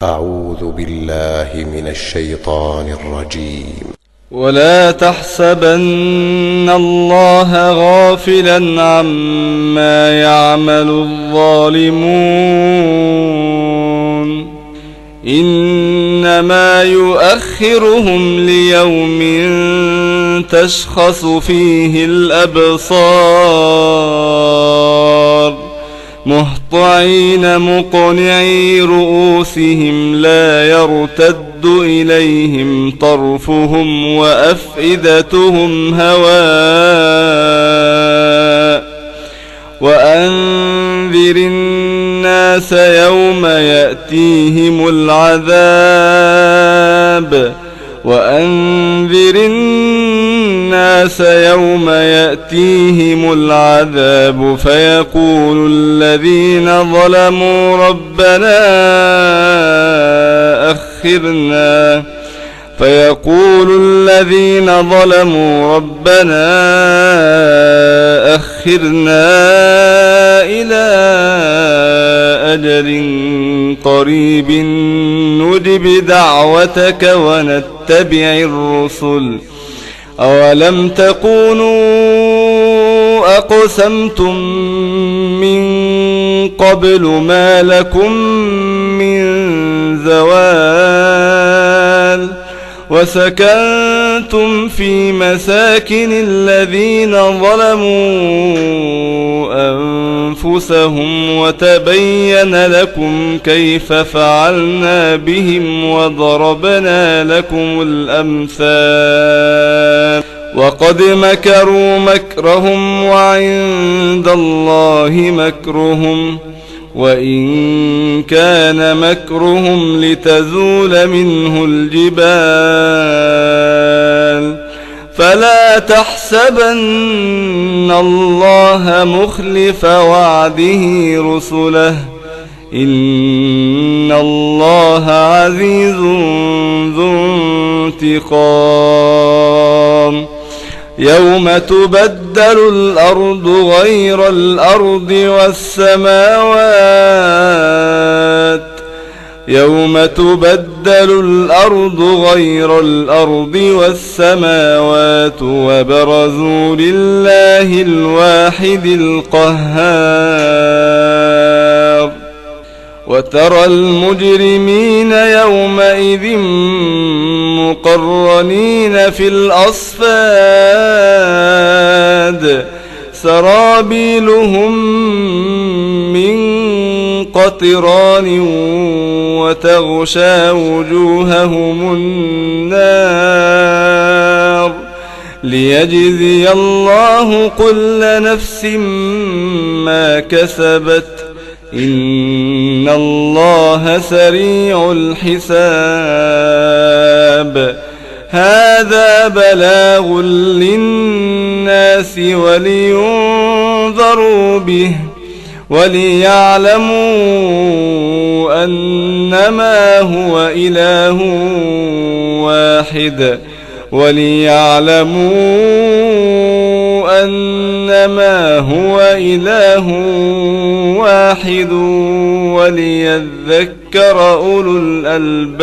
أعوذ بالله من الشيطان الرجيم. ولا تحسبن الله غافلا عما يعمل الظالمون، إنما يؤخرهم ليوم تشخص فيه الأبصار، مهطعين مقنعي رؤوسهم لا يرتد إليهم طرفهم وأفئدتهم هواء. وأنذر الناس يوم يأتيهم العذاب فيقول الذين ظلموا ربنا أخرنا إلى أجل قريب نجب دعوتك ونتبع الرسل، أولم تكونوا أقسمتم من قبل ما لكم من زوال، وسكنتم في مساكن الذين ظلموا أنفسهم وتبين لكم كيف فعلنا بهم وضربنا لكم الأمثال. وقد مكروا مكرهم وعند الله مكرهم، وإن كان مكرهم لتزول منه الجبال. فلا تحسبن الله مخلف وعده رسله، إن الله عزيز ذو انتقام. يوم تبدل الأرض غير الأرض والسماوات وبرزوا لله الواحد القهار. وترى المجرمين يومئذ مقرنين في الأصفاد، سرابيلهم من قطران وتغشى وجوههم النار، ليجزي الله كل نفس ما كسبت، إن الله سريع الحساب. هذا بلاغ للناس ولينذروا به وليعلموا أنما هو إله واحد وليذكر أولو الألباب.